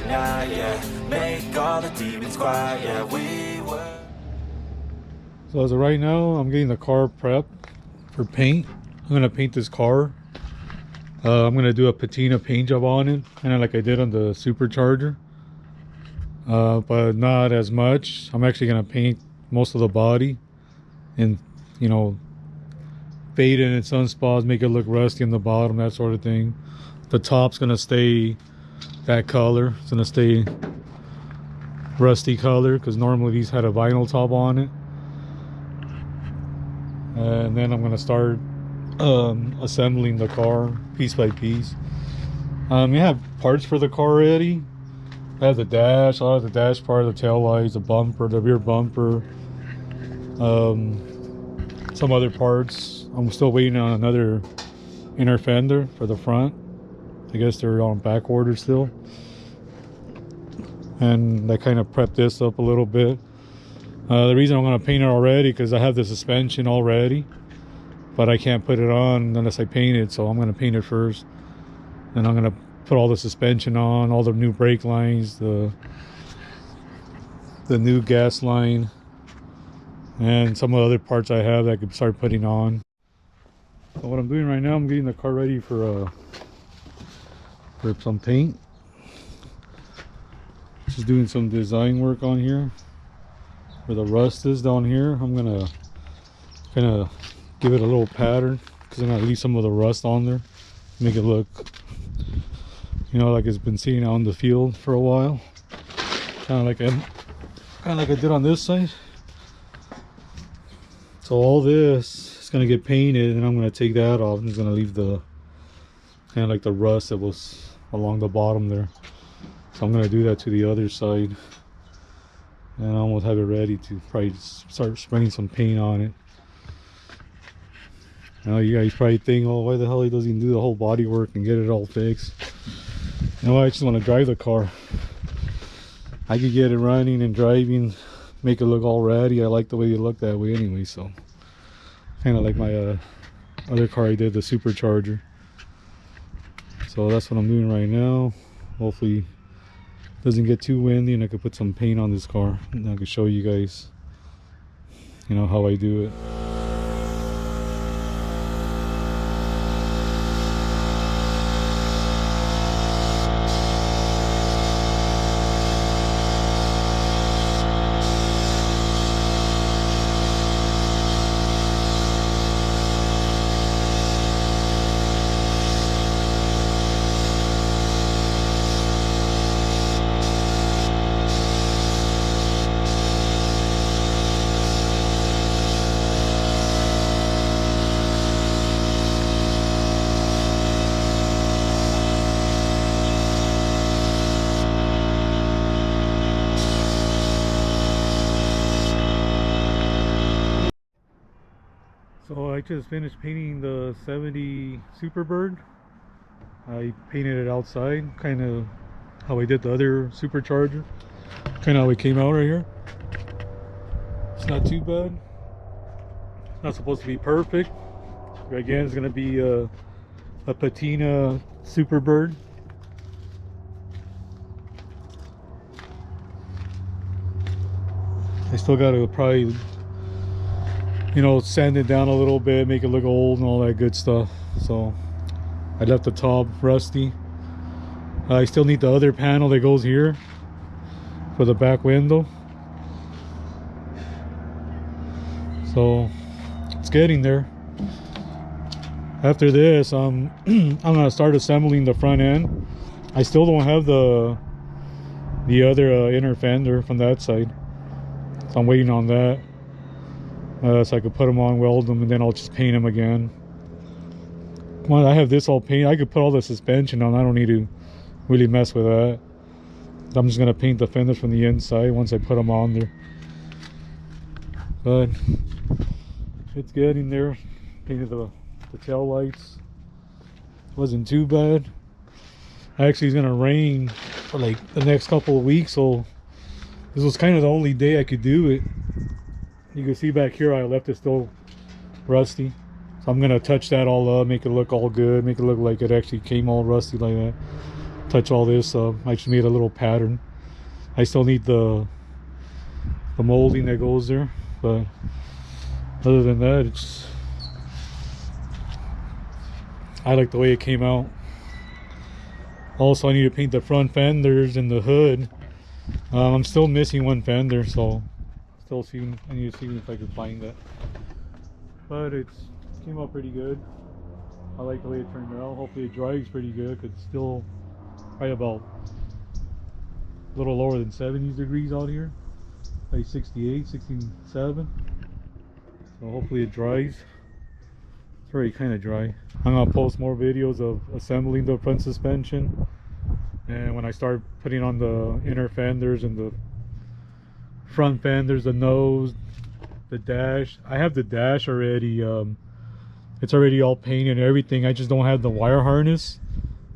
night, yeah. Make all the demons quiet, yeah. We were. So as of right now, I'm getting the car prepped for paint. I'm gonna paint this car. I'm gonna do a patina paint job on it, kind of like I did on the Supercharger, but not as much. I'm actually gonna paint most of the body and, you know, fade it in some spots, make it look rusty on the bottom, that sort of thing. The top's gonna stay that color. It's gonna stay rusty color because normally these had a vinyl top on it. And then I'm gonna start assembling the car piece by piece. I have parts for the car already. I have the dash, I have the dash part, the tail lights, the bumper, the rear bumper, some other parts. I'm still waiting on another inner fender for the front. I guess they're on back order still. And I kind of prepped this up a little bit. The reason I'm going to paint it already because I have the suspension already, but I can't put it on unless I paint it, so I'm going to paint it first. Then I'm going to put all the suspension on, all the new brake lines, the new gas line, and some of the other parts I have that I could start putting on. So what I'm doing right now, I'm getting the car ready for some paint. Just doing some design work on here. Where the rust is down here, I'm gonna kind of give it a little pattern because I'm gonna leave some of the rust on there, make it look, you know, like it's been sitting out in the field for a while, kind of like I did on this side. So all this is gonna get painted, and I'm gonna take that off. I'm just gonna leave the kind of like the rust that was along the bottom there. So I'm gonna do that to the other side. And I almost have it ready to probably start spraying some paint on it. Now you guys probably think, oh, why the hell he doesn't do the whole body work and get it all fixed? You know, I just want to drive the car. I could get it running and driving, make it look all ratty. I like the way it looked that way anyway, so kind of like my other car I did, the Supercharger. So that's what I'm doing right now. Hopefully doesn't get too windy and I could put some paint on this car and I could show you guys, you know, how I do it. So I just finished painting the 70 Superbird. I painted it outside, kind of how I did the other Supercharger. Kind of how it came out right here. It's not too bad. It's not supposed to be perfect. But again, it's going to be a patina Superbird. I still got to probably, you know, sand it down a little bit, make it look old and all that good stuff. So I left the top rusty. I still need the other panel that goes here for the back window. So it's getting there. After this, I'm gonna start assembling the front end. I still don't have the other inner fender from that side, so I'm waiting on that. So I could put them on, weld them, and then I'll just paint them again. Well, I have this all painted. I could put all the suspension on. I don't need to really mess with that. I'm just gonna paint the fenders from the inside once I put them on there. But it's getting there. Painted the tail lights. Wasn't too bad. Actually, it's gonna rain for like the next couple of weeks, so this was kind of the only day I could do it. You can see back here I left it still rusty, so I'm gonna touch that all up, make it look all good, make it look like it actually came all rusty like that. touch all this up. I just made a little pattern. I still need the molding that goes there, but other than that, it's, I like the way it came out. Also, I need to paint the front fenders and the hood. I'm still missing one fender, so still see. I need to see if I can find that. But it came out pretty good. I like the way it turned out. Hopefully it dries pretty good. It's still probably about a little lower than 70 degrees out here, like 68, 67. So hopefully it dries. It's already kind of dry. I'm gonna post more videos of assembling the front suspension, and when I start putting on the inner fenders and the front fenders, the nose, the dash. I have the dash already. It's already all painted and everything. I just don't have the wire harness,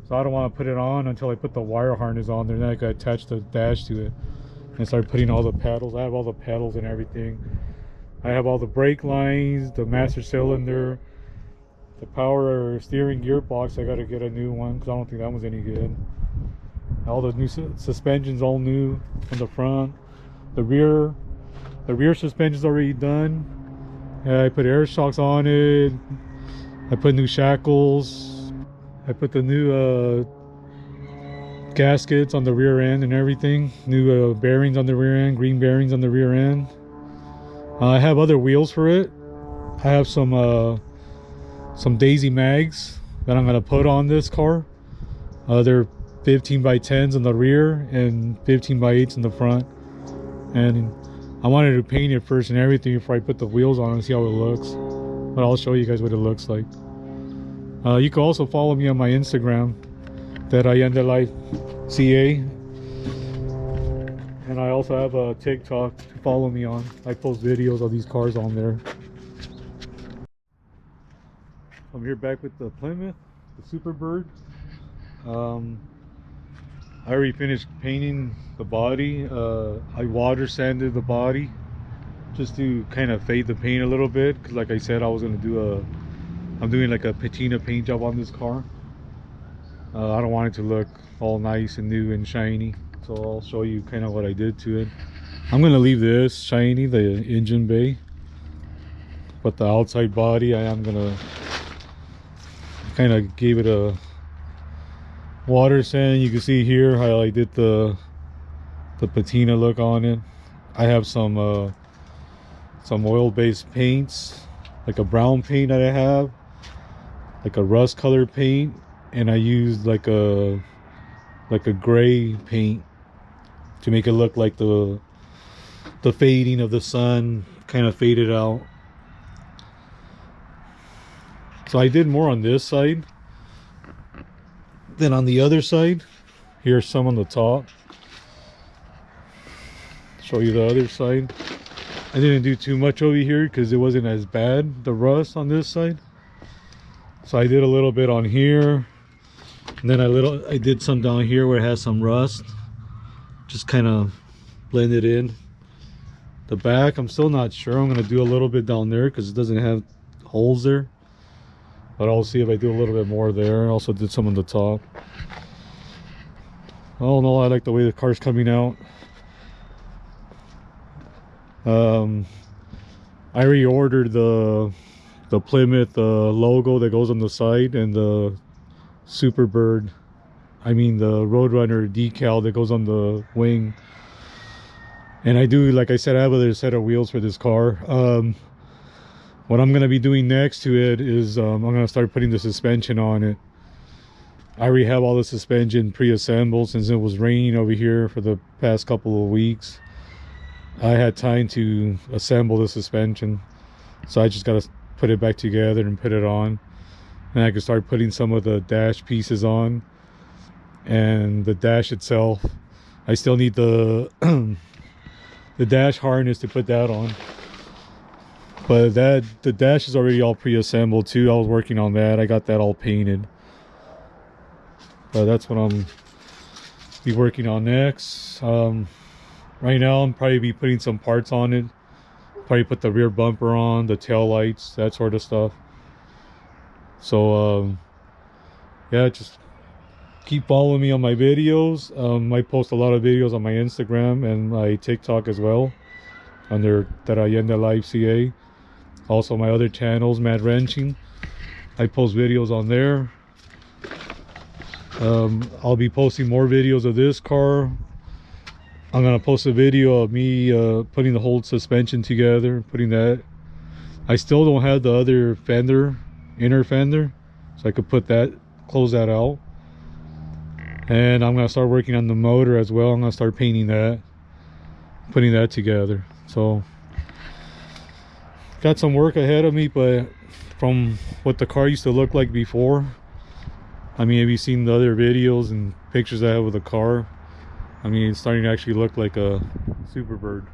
so I don't want to put it on until I put the wire harness on there. Then I can attach the dash to it and start putting all the pedals. I have all the pedals and everything. I have all the brake lines, the master cylinder, the power steering gearbox. I gotta get a new one because I don't think that one's any good. All the new suspensions, all new in the front. The rear suspension's already done. I put air shocks on it. I put new shackles. I put the new gaskets on the rear end and everything. New bearings on the rear end, green bearings on the rear end. I have other wheels for it. I have some Daisy mags that I'm gonna put on this car. They're 15 by 10s in the rear and 15 by 8s in the front. And I wanted to paint it first and everything before I put the wheels on and see how it looks. But I'll show you guys what it looks like. You can also follow me on my Instagram, that I end life CA. And I also have a TikTok to follow me on. I post videos of these cars on there. I'm here back with the Plymouth, the Superbird. I already finished painting the body. I water sanded the body just to kind of fade the paint a little bit, because like I said, I was going to do I'm doing like a patina paint job on this car. I don't want it to look all nice and new and shiny, so I'll show you kind of what I did to it. I'm going to leave this shiny, the engine bay, but the outside body I am going to kind of gave it a water sand. You can see here how I did the patina look on it. I have some oil-based paints, like a brown paint that I have, like a rust color paint, and I used like a gray paint to make it look like the fading of the sun kind of faded out. So I did more on this side than on the other side. Here's some on the top. Show you the other side. I didn't do too much over here because it wasn't as bad, the rust on this side. So I did a little bit on here, and then I did some down here where it has some rust. Just kind of blend it in. The back, I'm still not sure. I'm gonna do a little bit down there because it doesn't have holes there. But I'll see if I do a little bit more there. I also did some on the top. Oh no, I like the way the car's coming out. I reordered the Plymouth logo that goes on the side, and the Superbird, I mean the Roadrunner decal that goes on the wing. And I do, like I said, I have another set of wheels for this car. What I'm going to be doing next to it is I'm going to start putting the suspension on it. I already have all the suspension pre-assembled since it was raining over here for the past couple of weeks. I had time to assemble the suspension, so I just got to put it back together and put it on. And I can start putting some of the dash pieces on, and the dash itself. I still need the the dash harness to put that on. But the dash is already all pre-assembled too. I was working on that. I got that all painted. But that's what I'm be working on next. Right now I'm probably be putting some parts on it. Probably put the rear bumper on, the tail lights, that sort of stuff. So yeah, just keep following me on my videos. I post a lot of videos on my Instagram and my TikTok as well, under Tarayenda Live CA. Also my other channels, Mad Wrenching, I post videos on there. I'll be posting more videos of this car. I'm gonna post a video of me putting the whole suspension together, putting that. I still don't have the other fender, inner fender, so I could put that, close that out. And I'm gonna start working on the motor as well. I'm gonna start painting that, putting that together. So got some work ahead of me, but from what the car used to look like before, I mean, have you seen the other videos and pictures I have with the car? I mean, it's starting to actually look like a Superbird.